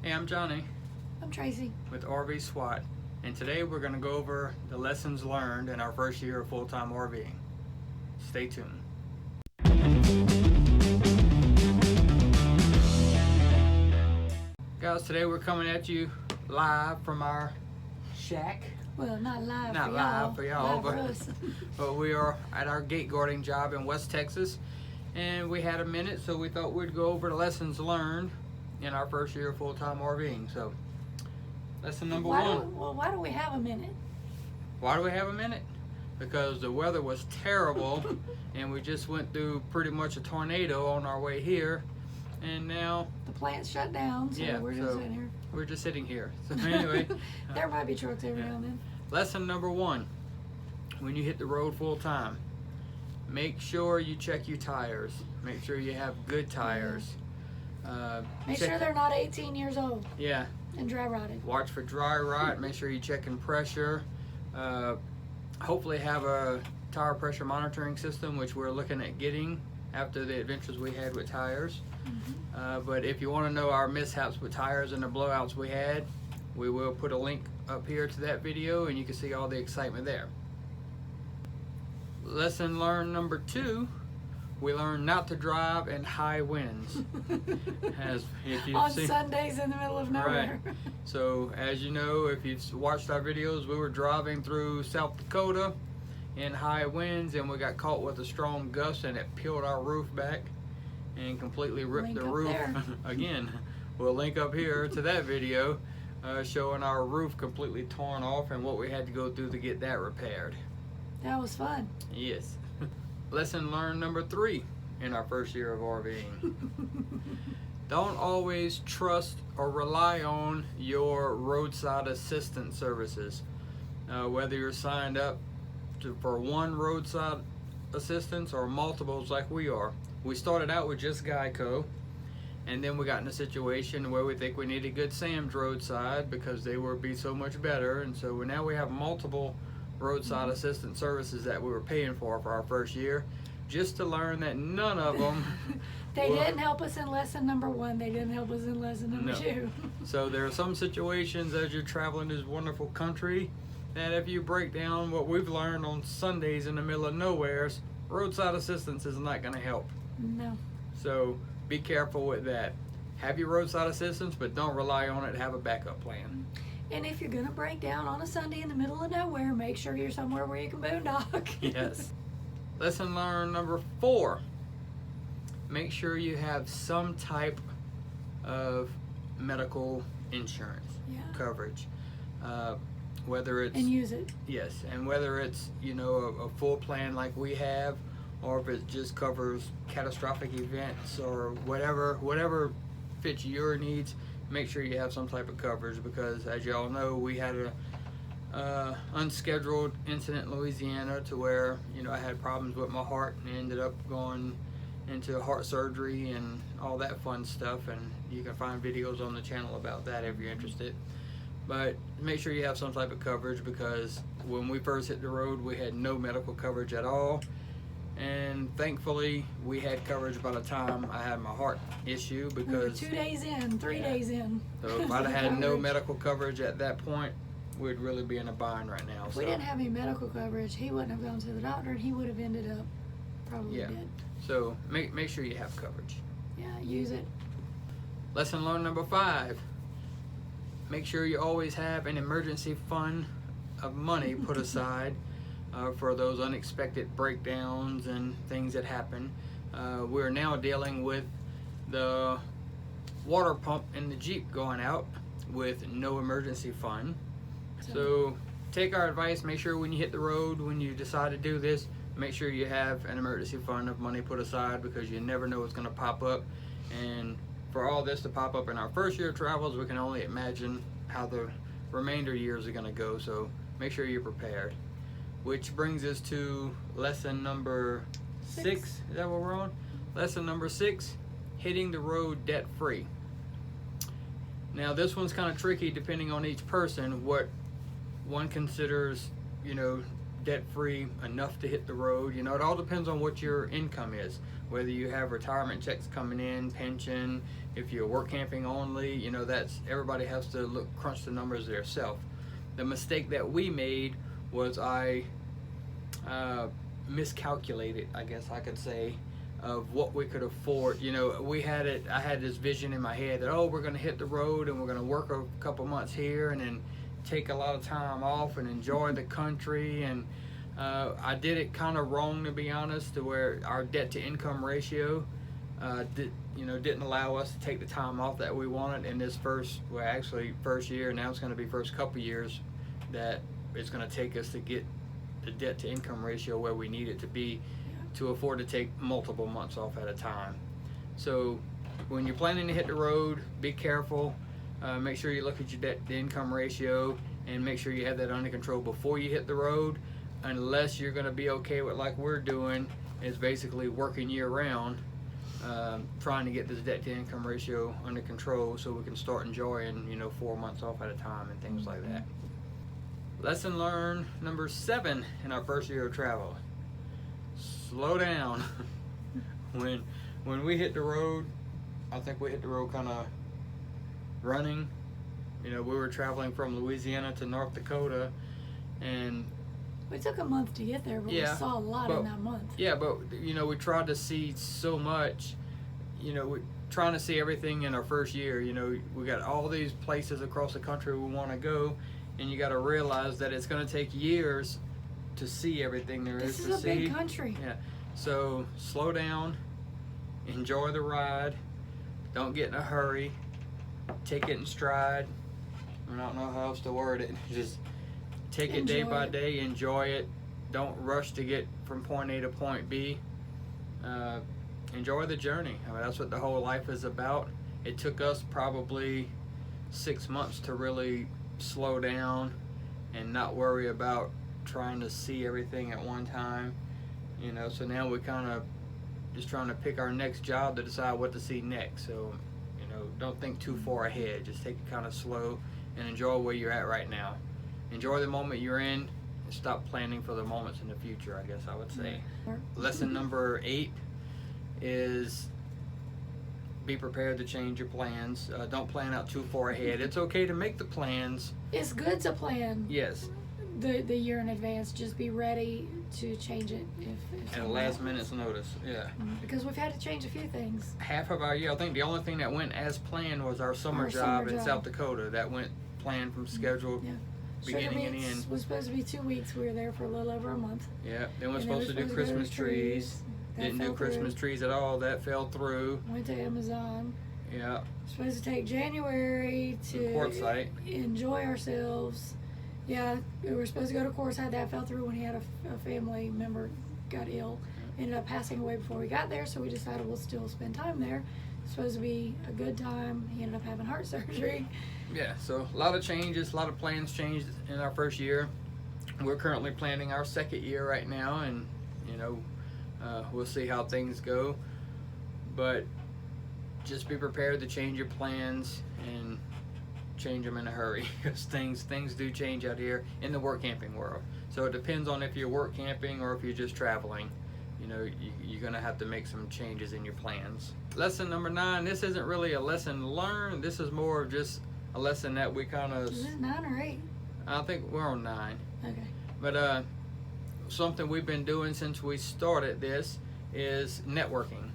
Hey, I'm Johnny I'm Tracy. with RV SWAT, and today we're going to go over the lessons learned in our first year of full-time RVing. Stay tuned. Guys, today we're coming at you live from our shack. Well, not live Not for live y'all. for y'all, Live for us. but we are at our gate guarding job in West Texas, and we had a minute, so we thought we'd go over the lessons learned in our first year of full-time RVing. So, lesson number one. Why do we have a minute? Why do we have a minute? Because the weather was terrible, and we just went through pretty much a tornado on our way here, and now The plant's shut down, so we're just sitting here. We're just sitting here. So anyway, There might be trucks every now and then. lesson number one: when you hit the road full time, make sure you check your tires. Make sure you have good tires. Make sure they're not 18 years old Yeah. and dry rotted. Watch for dry rot. Make sure you're checking pressure. Hopefully have a tire pressure monitoring system, which we're looking at getting after the adventures we had with tires. But if you want to know our mishaps with tires and the blowouts we had, we will put a link up here to that video, and you can see all the excitement there. Lesson learned number two: we learned not to drive in high winds. As if you've On seen, Sundays in the middle of nowhere. Right. So as you know, if you've watched our videos, we were driving through South Dakota in high winds, and we got caught with a strong gust, and it peeled our roof back and completely ripped Link the up roof. there. Again, we'll link up here to that video showing our roof completely torn off and what we had to go through to get that repaired. That was fun. Yes. Lesson learned number three in our first year of RVing. Don't always trust or rely on your roadside assistance services. Whether you're signed up for one roadside assistance or multiples like we are. We started out with just Geico, and then we got in a situation where we think we needed Good Sam's roadside because they would be so much better, and so now we have multiple roadside assistance services that we were paying for our first year, just to learn that none of them They didn't help us in lesson number one. They didn't help us in lesson number two. So there are some situations as you're traveling this wonderful country that if you break down what we've learned on Sundays in the middle of nowhere, roadside assistance is not going to help. No. So be careful with that. Have your roadside assistance, but don't rely on it. Have a backup plan. And if you're gonna break down on a Sunday in the middle of nowhere, make sure you're somewhere where you can boondock. Yes. Lesson learned number four: make sure you have some type of medical insurance coverage. Whether it's And use it. Yes, and whether it's a full plan like we have, or if it just covers catastrophic events or whatever fits your needs, make sure you have some type of coverage, because as y'all know, we had a unscheduled incident in Louisiana to where I had problems with my heart and ended up going into heart surgery and all that fun stuff, and you can find videos on the channel about that if you're interested. But make sure you have some type of coverage, because when we first hit the road, we had no medical coverage at all. And thankfully, we had coverage by the time I had my heart issue, because We were 2 days in, 3 days in. So if I'd have had no medical coverage at that point, we'd really be in a bind right now. If we didn't have any medical coverage, he wouldn't have gone to the doctor, and he would have ended up probably dead. So make sure you have coverage. Yeah, use it. Lesson learned number five: make sure you always have an emergency fund of money put aside for those unexpected breakdowns and things that happen. We're now dealing with the water pump in the Jeep going out with no emergency fund. So take our advice. Make sure when you hit the road, when you decide to do this, make sure you have an emergency fund of money put aside, because you never know what's going to pop up. And for all this to pop up in our first year of travels, we can only imagine how the remainder years are going to go. So make sure you're prepared. Which brings us to lesson number six. Is that what we're on? Lesson number 6: hitting the road debt free. Now this one's kind of tricky depending on each person, what one considers debt-free enough to hit the road. You know, it all depends on what your income is, whether you have retirement checks coming in, pension, if you're work camping only. You know, that's, everybody has to crunch the numbers themselves. The mistake that we made was I miscalculated, I guess I could say, of what we could afford. You know, I had this vision in my head that, oh, we're going to hit the road and we're going to work a couple months here and then take a lot of time off and enjoy the country. And I did it kind of wrong, to be honest, to where our debt to income ratio didn't allow us to take the time off that we wanted in this first year. Now it's going to be first couple years that it's going to take us to get the debt to income ratio where we need it to be to afford to take multiple months off at a time. So when you're planning to hit the road, be careful. Make sure you look at your debt to income ratio and make sure you have that under control before you hit the road, unless you're going to be okay with, like we're doing, is basically working year round, trying to get this debt to income ratio under control so we can start enjoying, 4 months off at a time and things like that. Lesson learned number 7 in our first year of travel: slow down. When we hit the road, I think we hit the road kind of running. We were traveling from Louisiana to North Dakota, and we took a month to get there, but we saw a lot in that month. Yeah, but we tried to see so much. We're trying to see everything in our first year. We got all these places across the country we want to go, and you got to realize that it's going to take years to see everything there is to see. This is a big country. Yeah. So slow down, enjoy the ride, don't get in a hurry, take it in stride. I don't know how else to word it. Just take it day by day, enjoy it. Don't rush to get from point A to point B. Enjoy the journey. I mean, that's what the whole life is about. It took us probably 6 months to really slow down and not worry about trying to see everything at one time. So now we kind of just trying to pick our next job to decide what to see next. So, don't think too far ahead. Just take it kind of slow and enjoy where you're at right now. Enjoy the moment you're in and stop planning for the moments in the future, I guess I would say. Lesson number 8 is be prepared to change your plans. Don't plan out too far ahead. It's okay to make the plans. It's good to plan. Yes. The year in advance. Just be ready to change it if at a last minute's notice. Yeah. Because we've had to change a few things. Half of our year, I think the only thing that went as planned was our summer job in South Dakota. That went planned from schedule. Yeah. Beginning and end. It was supposed to be 2 weeks. We were there for a little over a month. Yeah. Then we're supposed to do Christmas trees. Didn't do Christmas trees at all. That fell through. Went to Amazon. Yeah. Supposed to take January to Quartzsite. Enjoy ourselves. Yeah, we were supposed to go to Roadside. That fell through when he had a family member got ill. Ended up passing away before we got there, so we decided we'll still spend time there. It's supposed to be a good time. He ended up having heart surgery. Yeah, so a lot of changes, a lot of plans changed in our first year. We're currently planning our second year right now, and we'll see how things go. But just be prepared to change your plans and change them in a hurry, because things do change out here in the work camping world. So it depends on if you're work camping or if you're just traveling. You're gonna have to make some changes in your plans. Lesson number 9. This isn't really a lesson learned. This is more of just a lesson that we kind of. Is it 9 or 8? I think we're on 9. Okay. But something we've been doing since we started this is networking.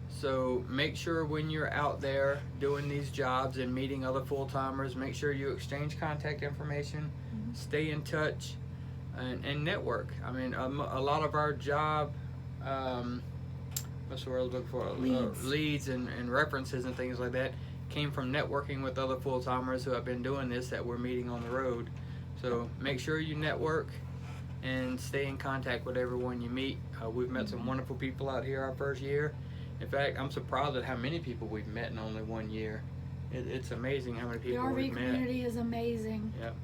So make sure when you're out there doing these jobs and meeting other full-timers, make sure you exchange contact information, stay in touch, and network. I mean, a lot of our job, what's the word I was looking for? Leads and references and things like that came from networking with other full-timers who have been doing this that we're meeting on the road. So make sure you network and stay in contact with everyone you meet. We've met some wonderful people out here our first year. In fact, I'm surprised at how many people we've met in only 1 year. It's amazing how many people we've met. The RV community is amazing. Yep.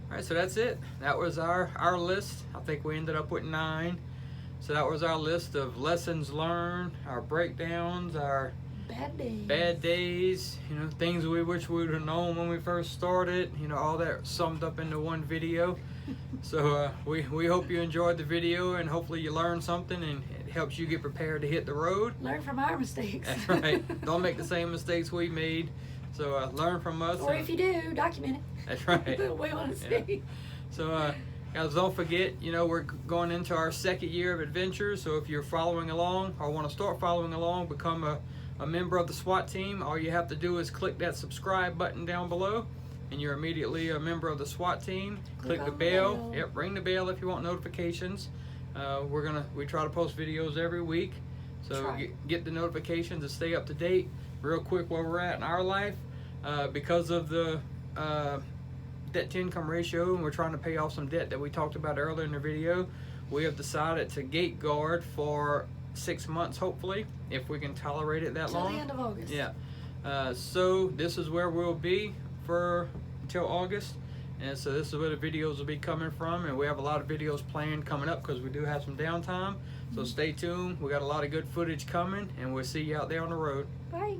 All right, so that's it. That was our list. I think we ended up with 9. So that was our list of lessons learned, our breakdowns, our Bad days. you know, things we wish we would have known when we first started, you know, all that summed up into one video. So we hope you enjoyed the video, and hopefully you learned something and it helps you get prepared to hit the road. Learn from our mistakes. That's right. Don't make the same mistakes we made. So learn from us. Or if you do, document it. That's right. We want to see. Yeah. So guys, don't forget, you know, we're going into our second year of adventures. So if you're following along or want to start following along, become a member of the SWAT team. All you have to do is click that subscribe button down below, and you're immediately a member of the SWAT team. Click the bell. Yep, ring the bell if you want notifications. We try to post videos every week, so get the notifications and stay up to date. Real quick, where we're at in our life, because of the debt to income ratio, and we're trying to pay off some debt that we talked about earlier in the video, we have decided to gate guard for 6 months, hopefully, if we can tolerate it that long. Till the end of August. Yeah. So this is where we'll be for until August, and so this is where the videos will be coming from, and we have a lot of videos planned coming up because we do have some downtime. So stay tuned. We got a lot of good footage coming, and we'll see you out there on the road. Bye.